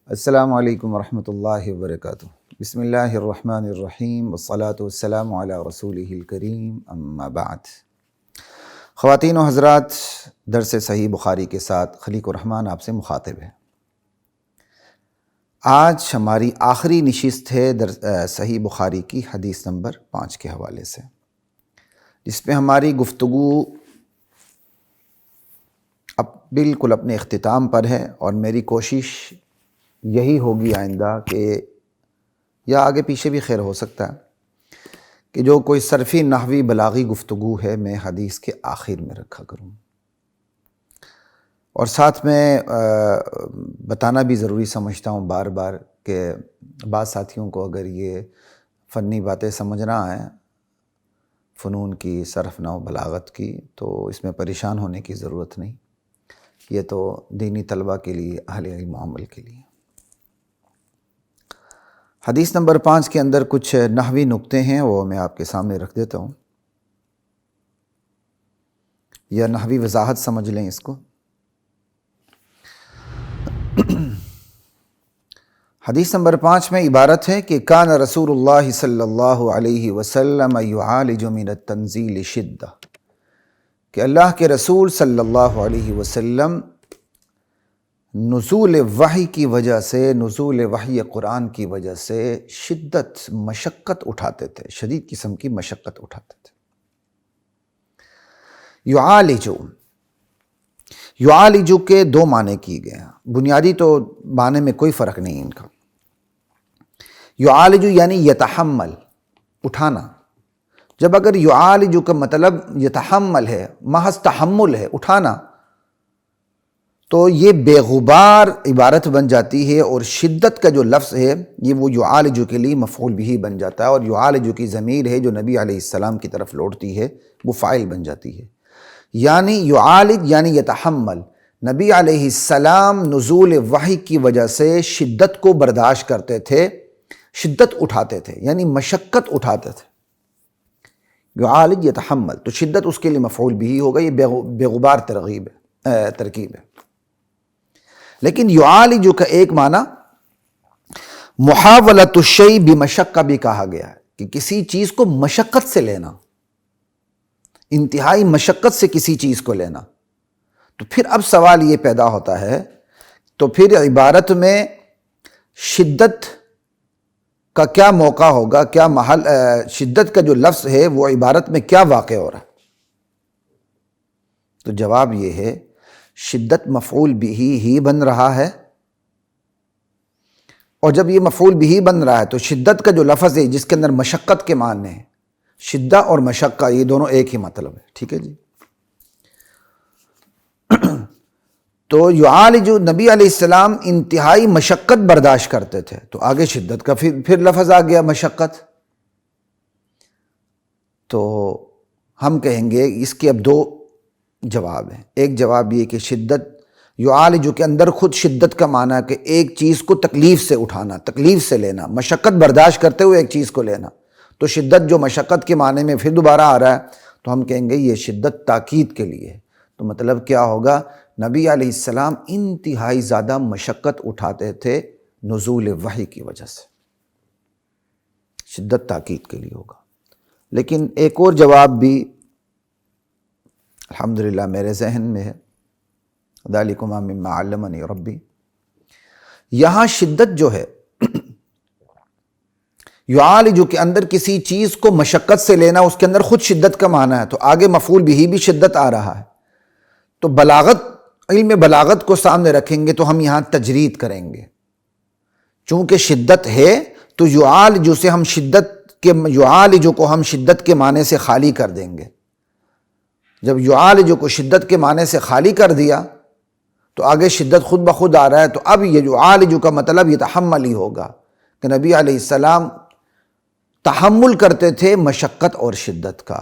السلام علیکم ورحمۃ اللہ وبرکاتہ۔ بسم اللہ الرحمن الرحیم والصلاة والسلام علی رسولہ الکریم، اما بعد۔ خواتین و حضرات، درس صحیح بخاری کے ساتھ خلیق الرحمن آپ سے مخاطب ہے۔ آج ہماری آخری نشست ہے صحیح بخاری کی حدیث نمبر 5 کے حوالے سے، جس پہ ہماری گفتگو اب بالکل اپنے اختتام پر ہے، اور میری کوشش یہی ہوگی آئندہ کہ یا آگے پیچھے بھی خیر ہو سکتا ہے کہ جو کوئی صرفی نحوی بلاغی گفتگو ہے میں حدیث کے آخر میں رکھا کروں، اور ساتھ میں بتانا بھی ضروری سمجھتا ہوں بار بار کہ بعض ساتھیوں کو اگر یہ فنی باتیں سمجھ نہ آئیں، فنون کی، صرف نحو بلاغت کی، تو اس میں پریشان ہونے کی ضرورت نہیں، یہ تو دینی طلبہ کے لیے، اہل علم و عمل کے لیے۔ حدیث نمبر 5 کے اندر کچھ نحوی نکتے ہیں، وہ میں آپ کے سامنے رکھ دیتا ہوں، یا نحوی وضاحت سمجھ لیں اس کو۔ حدیث نمبر 5 میں عبارت ہے کہ کان رسول اللہ صلی اللہ علیہ وسلم یعالج من التنزیل شدہ، کہ اللہ کے رسول صلی اللہ علیہ وسلم نزول وحی کی وجہ سے، نزول وحی قرآن کی وجہ سے شدت، مشقت اٹھاتے تھے، شدید قسم کی مشقت اٹھاتے تھے۔ یعالجو کے دو معنی کیے گئے ہیں، بنیادی تو معنی میں کوئی فرق نہیں ان کا۔ یعالجو یعنی یتحمل، اٹھانا۔ جب اگر یعالجو کا مطلب یتحمل ہے، محض تحمل ہے، اٹھانا، تو یہ بے غبار عبارت بن جاتی ہے، اور شدت کا جو لفظ ہے یہ وہ یعالجو کے لیے مفعول بھی بن جاتا ہے، اور یعالجو کی ضمیر ہے جو نبی علیہ السلام کی طرف لوٹتی ہے، وہ فاعل بن جاتی ہے۔ یعنی یعالج یعنی یتحمل، نبی علیہ السلام نزول وحی کی وجہ سے شدت کو برداشت کرتے تھے، شدت اٹھاتے تھے، یعنی مشقت اٹھاتے تھے۔ یعالج یتحمل، تو شدت اس کے لیے مفعول بھی ہوگا، یہ بے غبار ترکیب ہے۔ لیکن یعالج کا ایک معنی محاولۃ الشیء بمشقہ بھی کہا گیا ہے، کہ کسی چیز کو مشقت سے لینا، انتہائی مشقت سے کسی چیز کو لینا۔ تو پھر اب سوال یہ پیدا ہوتا ہے، تو پھر عبارت میں شدت کا کیا موقع ہوگا، کیا محل، شدت کا جو لفظ ہے وہ عبارت میں کیا واقع ہو رہا ہے؟ تو جواب یہ ہے، شدت مفعول بھی ہی بن رہا ہے، اور جب یہ مفعول بھی بن رہا ہے تو شدت کا جو لفظ ہے جس کے اندر مشقت کے معنی ہیں، شدہ اور مشقہ یہ دونوں ایک ہی مطلب ہے، ٹھیک ہے جی۔ تو یعالج، نبی علیہ السلام انتہائی مشقت برداشت کرتے تھے، تو آگے شدت کا پھر لفظ آ گیا، مشقت۔ تو ہم کہیں گے اس کے اب دو جواب ہیں۔ ایک جواب یہ کہ شدت، یعالج کے اندر خود شدت کا معنی ہے کہ ایک چیز کو تکلیف سے اٹھانا، تکلیف سے لینا، مشقت برداشت کرتے ہوئے ایک چیز کو لینا، تو شدت جو مشقت کے معنی میں پھر دوبارہ آ رہا ہے، تو ہم کہیں گے یہ شدت تاکید کے لیے ہے۔ تو مطلب کیا ہوگا، نبی علیہ السلام انتہائی زیادہ مشقت اٹھاتے تھے نزول وحی کی وجہ سے، شدت تاکید کے لیے ہوگا۔ لیکن ایک اور جواب بھی الحمدللہ میرے ذہن میں ہے، ذالکم مما علمنی ربی۔ یہاں شدت جو ہے، یعالج کے اندر کسی چیز کو مشقت سے لینا، اس کے اندر خود شدت کا معنی ہے، تو آگے مفعول بھی شدت آ رہا ہے۔ تو بلاغت، علم بلاغت کو سامنے رکھیں گے تو ہم یہاں تجرید کریں گے، چونکہ شدت ہے تو یعالج سے ہم یعالج کو ہم شدت کے معنی سے خالی کر دیں گے۔ جب یعالج کو شدت کے معنی سے خالی کر دیا تو آگے شدت خود بخود آ رہا ہے، تو اب یہ یعالج کا مطلب یتحمل ہی ہوگا، کہ نبی علیہ السلام تحمل کرتے تھے مشقت اور شدت کا۔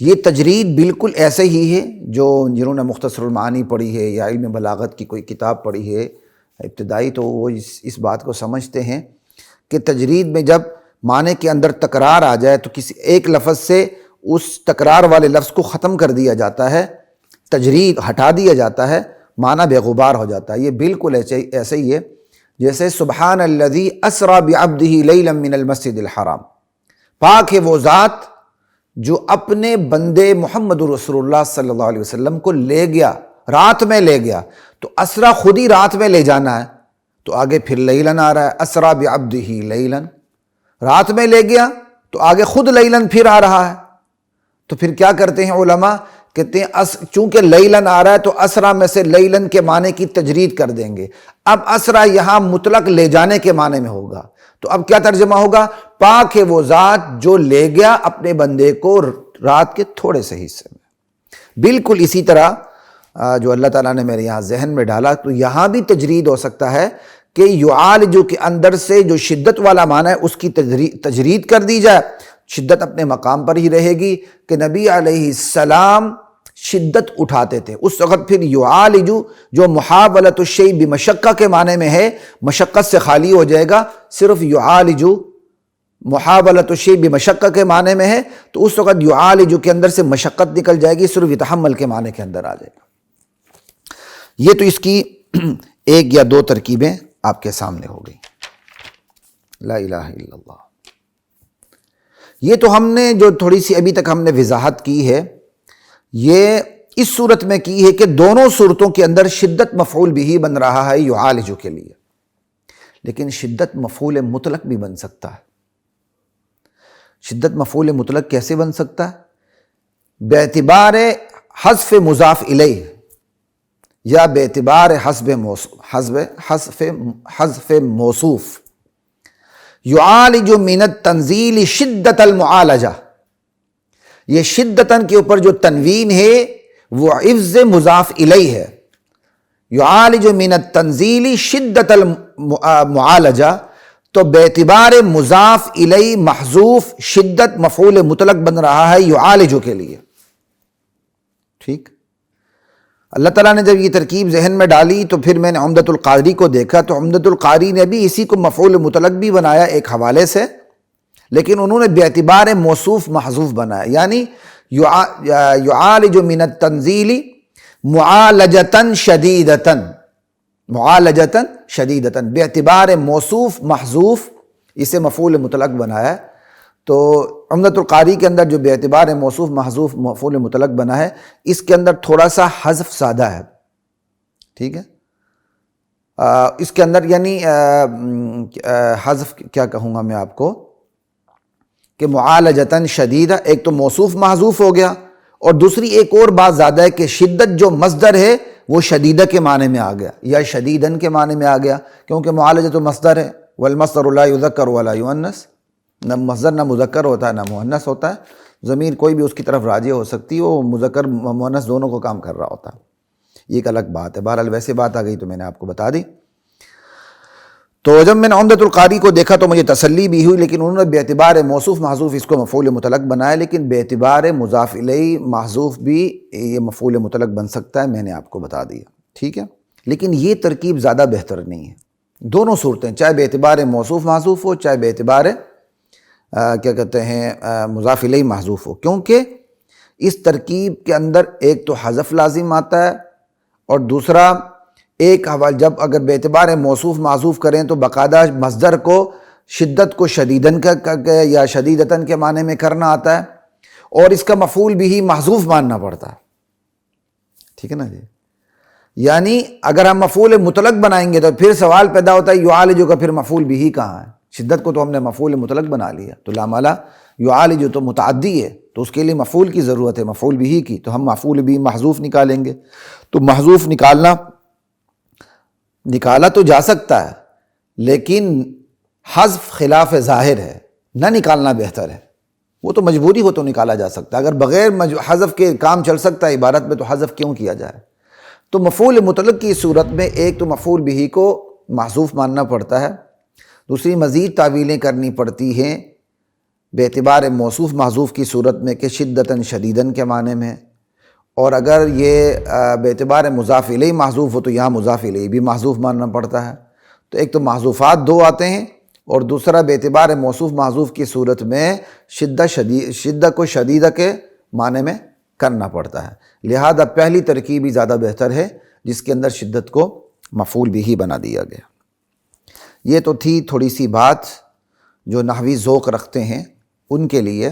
یہ تجرید بالکل ایسے ہی ہے جو جنہوں نے مختصر المعانی پڑھی ہے یا علم بلاغت کی کوئی کتاب پڑھی ہے ابتدائی، تو وہ اس بات کو سمجھتے ہیں کہ تجرید میں جب معنی کے اندر تکرار آ جائے تو کسی ایک لفظ سے اس تکرار والے لفظ کو ختم کر دیا جاتا ہے، تجرید ہٹا دیا جاتا ہے، معنی بے غبار ہو جاتا ہے۔ یہ بالکل ایسے ہی ہے جیسے سبحان الذی اسری بعبدہ لیلا من المسجد الحرام، پاک ہے وہ ذات جو اپنے بندے محمد رسول اللہ صلی اللہ علیہ وسلم کو لے گیا، رات میں لے گیا، تو اسرا خود ہی رات میں لے جانا ہے، تو آگے پھر لیلن آ رہا ہے، اسری بعبدہ لیلن، رات میں لے گیا تو آگے خود لیلن پھر آ رہا ہے۔ تو پھر کیا کرتے ہیں علماء، کہتے ہیں چونکہ لیلن آ رہا ہے تو اسرا میں سے لیلن کے معنی کی تجرید کر دیں گے، اب اسرا یہاں مطلق لے جانے کے معنی میں ہوگا، تو اب کیا ترجمہ ہوگا، پاک ہے وہ ذات جو لے گیا اپنے بندے کو رات کے تھوڑے سے حصے میں۔ بالکل اسی طرح جو اللہ تعالیٰ نے میرے یہاں ذہن میں ڈالا، تو یہاں بھی تجرید ہو سکتا ہے کہ یعالج کے اندر سے جو شدت والا معنی ہے اس کی تجرید کر دی جائے، شدت اپنے مقام پر ہی رہے گی کہ نبی علیہ السلام شدت اٹھاتے تھے، اس وقت پھر یعالج جو محاولۃ الشیء بمشقہ کے معنی میں ہے، مشقت سے خالی ہو جائے گا، صرف یعالج محاولۃ الشیء بمشقہ کے معنی میں ہے، تو اس وقت یعالج کے اندر سے مشقت نکل جائے گی، صرف یتحمل کے معنی کے اندر آ جائے گا۔ یہ تو اس کی ایک یا دو ترکیبیں آپ کے سامنے ہو گئی۔ لا الہ الا اللہ۔ یہ تو ہم نے جو تھوڑی سی ابھی تک ہم نے وضاحت کی ہے، یہ اس صورت میں کی ہے کہ دونوں صورتوں کے اندر شدت مفعول بھی بن رہا ہے یعالج کے لیے، لیکن شدت مفعول مطلق بھی بن سکتا ہے۔ شدت مفعول مطلق کیسے بن سکتا ہے؟ باعتبار حذف مضاف الیہ یا باعتبار حذف موصوف۔ یعالج من التنزیل شدت المعالجہ، یہ شدتاً کے اوپر جو تنوین ہے وہ عوض مضاف الیہ ہے، یعالج من التنزیل شدت المعالجہ، تو باعتبار مضاف الیہ محذوف شدت مفعول مطلق بن رہا ہے یعالج کے لیے۔ ٹھیک، اللہ تعالیٰ نے جب یہ ترکیب ذہن میں ڈالی تو پھر میں نے عمدۃ القاری کو دیکھا، تو عمدۃ القاری نے بھی اسی کو مفعول مطلق بھی بنایا ایک حوالے سے، لیکن انہوں نے باعتبار موصوف محذوف بنایا، یعنی یعالج من التنزیل معالجتاً شدیدتاً، معالجتاً شدیدتاً، باعتبار موصوف محذوف اسے مفعول مطلق بنایا۔ تو عمدۃ القاری کے اندر جو باعتبار موصوف محذوف مفعول مطلق بنا ہے، اس کے اندر تھوڑا سا حذف زیادہ ہے۔ ٹھیک ہے، اس کے اندر یعنی حذف کیا کہوں گا میں آپ کو کہ معالجتاً شدیدہ، ایک تو موصوف محذوف ہو گیا، اور دوسری ایک اور بات زیادہ ہے کہ شدت جو مصدر ہے وہ شدیدہ کے معنی میں آ گیا یا شدیدن کے معنی میں آ گیا، کیونکہ معالجہ تو مصدر ہے، والمصدر لا یذکر ولا یؤنث، نہ مصدر نہ مذکر ہوتا ہے نہ مؤنث ہوتا ہے، ضمیر کوئی بھی اس کی طرف راجع ہو سکتی ہے، وہ مذکر مؤنث دونوں کو کام کر رہا ہوتا ہے، یہ ایک الگ بات ہے۔ بہرحال ویسے بات آ گئی تو میں نے آپ کو بتا دی۔ تو جب میں نے عمدۃ القاری کو دیکھا تو مجھے تسلی بھی ہوئی، لیکن انہوں نے باعتبار موصوف محذوف اس کو مفعول مطلق بنایا، لیکن باعتبار مضاف الیہ محذوف بھی یہ مفعول مطلق بن سکتا ہے، میں نے آپ کو بتا دیا۔ ٹھیک ہے، لیکن یہ ترکیب زیادہ بہتر نہیں ہے۔ دونوں صورتیں، چاہے باعتبار موصوف محذوف ہو، چاہے باعتبار کیا کہتے ہیں مضاف الیہ محذوف ہو، کیونکہ اس ترکیب کے اندر ایک تو حذف لازم آتا ہے، اور دوسرا ایک حوالہ جب اگر باعتبار موصوف محذوف کریں تو باقاعدہ مصدر کو شدت کو شدیدن یا شدیدتاً کے معنی میں کرنا آتا ہے، اور اس کا مفعول بھی محذوف ماننا پڑتا ہے۔ ٹھیک ہے نا جی، یعنی اگر ہم مفعول مطلق بنائیں گے تو پھر سوال پیدا ہوتا ہے یعالج کا پھر مفعول بھی کہاں ہے؟ شدت کو تو ہم نے مفعول مطلق بنا لیا، تو لامالا یعالج تو متعدی ہے، تو اس کے لیے مفعول کی ضرورت ہے، مفعول بھی کی، تو ہم مفعول بھی محذوف نکالیں گے۔ تو محذوف نکالا تو جا سکتا ہے، لیکن حذف خلاف ظاہر ہے، نہ نکالنا بہتر ہے۔ وہ تو مجبوری ہو تو نکالا جا سکتا ہے، اگر بغیر حذف کے کام چل سکتا ہے عبارت میں تو حذف کیوں کیا جائے؟ تو مفعول مطلق کی صورت میں ایک تو مفعول بھی کو محذوف ماننا پڑتا ہے، دوسری مزید تعویلیں کرنی پڑتی ہیں باعتبار موصوف محذوف کی صورت میں کہ شدتاً شدیدن کے معنی میں، اور اگر یہ باعتبار مضاف الیہ محذوف ہو تو یہاں مضاف الیہ بھی محذوف ماننا پڑتا ہے۔ تو ایک تو محذوفات دو آتے ہیں، اور دوسرا باعتبار موصوف محذوف کی صورت میں شدت کو شدیدہ کے معنی میں کرنا پڑتا ہے، لہذا پہلی ترکیب ہی زیادہ بہتر ہے جس کے اندر شدت کو مفعول بھی بنا دیا گیا۔ یہ تو تھی تھوڑی سی بات جو نحوی ذوق رکھتے ہیں ان کے لیے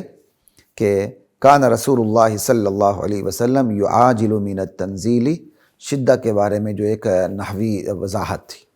کہ کان رسول اللہ صلی اللہ علیہ وسلم یعاجل من التنزیل، شدہ کے بارے میں جو ایک نحوی وضاحت تھی۔